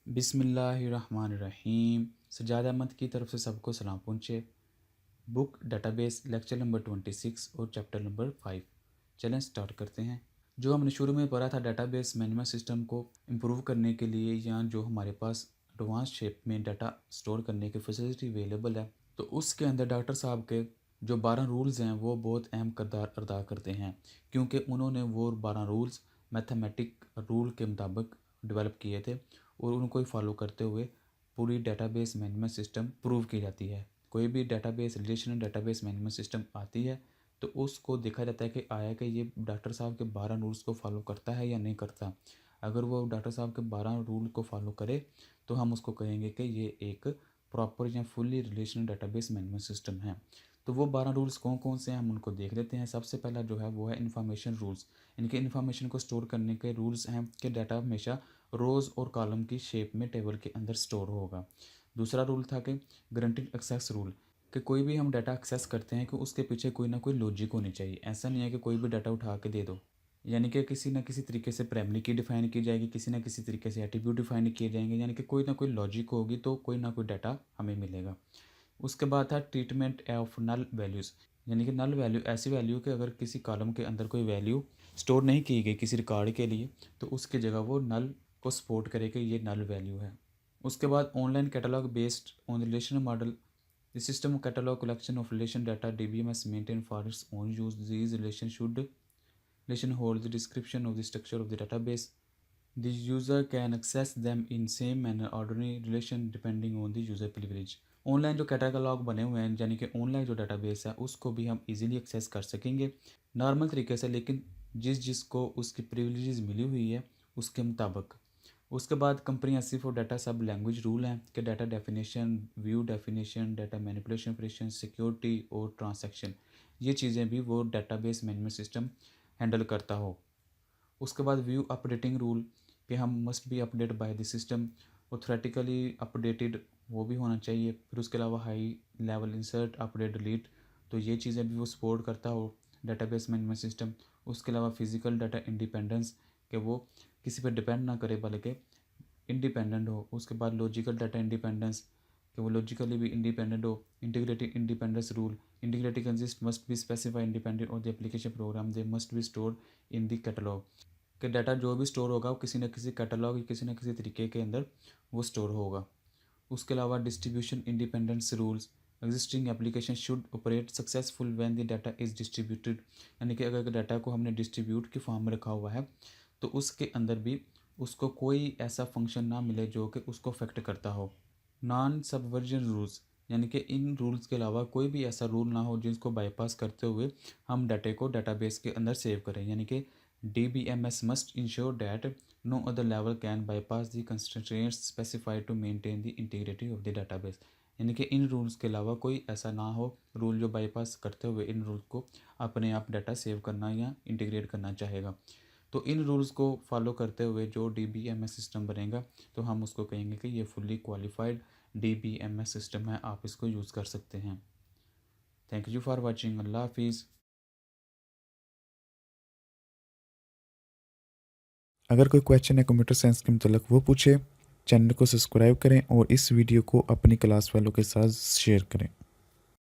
बिस्मिल्लाहिर्रहमानिर्रहीम। सज्जाद अहमद की तरफ से सबको सलाम पहुँचे। बुक डेटाबेस लेक्चर नंबर 26 और चैप्टर नंबर 5। चलें स्टार्ट करते हैं। जो हमने शुरू में पढ़ा था डेटाबेस मैनेजमेंट सिस्टम को इम्प्रूव करने के लिए या जो हमारे पास एडवांस शेप में डाटा स्टोर करने की फैसिलिटी अवेलेबल है, तो उसके अंदर डॉक्टर साहब के जो 12 रूल्स हैं वो बहुत अहम किरदार अदा करते हैं, क्योंकि उन्होंने वो 12 रूल्स मैथमेटिक रूल के मुताबिक डेवलप किए थे और उनको ही फॉलो करते हुए पूरी डेटाबेस मैनेजमेंट सिस्टम प्रूव की जाती है। कोई भी database relational database management system आती है तो उसको देखा जाता है कि आया कि ये डॉक्टर साहब के 12 रूल्स को फॉलो करता है या नहीं करता। अगर वो डॉक्टर साहब के 12 रूल को फॉलो करे तो हम उसको कहेंगे कि ये एक प्रॉपर या fully relational database management system है। तो वो 12 रूल्स कौन कौन से हैं हम उनको देख लेते हैं। सबसे पहला जो है वो है इन्फॉर्मेशन रूल्स। इनके इन्फॉर्मेशन को स्टोर करने के रूल्स हैं कि डाटा हमेशा रोज़ और कॉलम की शेप में टेबल के अंदर स्टोर होगा। दूसरा रूल था कि गारंटीड एक्सेस रूल, कि कोई भी हम डाटा एक्सेस करते हैं कि उसके पीछे कोई ना कोई लॉजिक होनी चाहिए। ऐसा नहीं है कि कोई भी डाटा उठा के दे दो, यानी कि किसी ना किसी तरीके से प्राइमरी की डिफाइन की जाएगी, किसी ना किसी तरीके से एट्रीब्यूट डिफाइन किए जाएंगे, यानी कि कोई ना कोई लॉजिक होगी तो कोई ना कोई डाटा हमें मिलेगा। उसके बाद था ट्रीटमेंट ऑफ नल वैल्यूज़, यानी कि नल वैल्यू ऐसी वैल्यू कि अगर किसी कॉलम के अंदर कोई वैल्यू स्टोर नहीं की गई किसी रिकॉर्ड के लिए तो उसकी जगह वो नल को सपोर्ट करे कि ये नल वैल्यू है। उसके बाद online catalogue based on relational model, the system catalogue collection of relation data DBMS maintain for its own use. These relation hold the description of the structure of the database. The user can access them in same manner ordinary relation depending on the user privilege. Online जो catalogue बने हुए हैं यानी कि online जो database है उसको भी हम इजीली एक्सेस कर सकेंगे नॉर्मल तरीके से, लेकिन जिसको उसकी प्रिविलेजेस मिली हुई है उसके मुताबिक। उसके बाद कंप्रिहेंसिव फॉर डाटा सब लैंग्वेज रूल हैं कि data definition, view definition, data manipulation operation, security और ट्रांसैक्शन, ये चीज़ें भी वो डाटाबेस मैनेजमेंट सिस्टम हैंडल करता हो। उसके बाद व्यू अपडेटिंग रूल कि हम must be update by the system, ऑथोरेटिकली अपडेटेड वो भी होना चाहिए। फिर उसके अलावा high level insert update delete, तो ये चीज़ें भी वो सपोर्ट करता हो डेटाबेस मैनेजमेंट सिस्टम। उसके अलावा फिजिकल डाटा इंडिपेंडेंस कि वो किसी पर डिपेंड ना करे बल्कि इंडिपेंडेंट हो। उसके बाद लॉजिकल डाटा इंडिपेंडेंस कि वो लॉजिकली भी इंडिपेंडेंट हो। Integrity independence rule, integrity consist must be specify independent और the application program they must be stored in the catalog, कि डाटा जो भी स्टोर होगा वो किसी न किसी कैटलॉग या किसी न किसी तरीके के अंदर वो स्टोर होगा। उसके अलावा distribution independence rules, existing application should operate successful when the data is distributed, यानी कि अगर डाटा को हमने डिस्ट्रीब्यूट की फॉर्म में रखा हुआ है तो उसके अंदर भी उसको कोई ऐसा फंक्शन ना मिले जो कि उसको अफेक्ट करता हो। नॉन सबवर्जन रूल्स, यानी कि इन रूल्स के अलावा कोई भी ऐसा रूल ना हो जिसको बाईपास करते हुए हम डाटे को डाटाबेस के अंदर सेव करें, यानी कि DBMS must ensure that no other level can bypass the constraints specified to maintain the integrity of the database, यानी कि इन रूल्स के अलावा कोई ऐसा ना हो रूल जो बाईपास करते हुए इन रूल्स को अपने आप डाटा सेव करना या इंटीग्रेट करना चाहेगा। तो इन रूल्स को फॉलो करते हुए जो DBMS सिस्टम बनेगा तो हम उसको कहेंगे कि ये फुल्ली क्वालिफाइड DBMS सिस्टम है, आप इसको यूज़ कर सकते हैं। Thank you for watching. अल्लाह हाफिज़। अगर कोई क्वेश्चन है कंप्यूटर साइंस के मतलब वो पूछे। चैनल को सब्सक्राइब करें और इस वीडियो को अपनी क्लास वालों के साथ शेयर करें।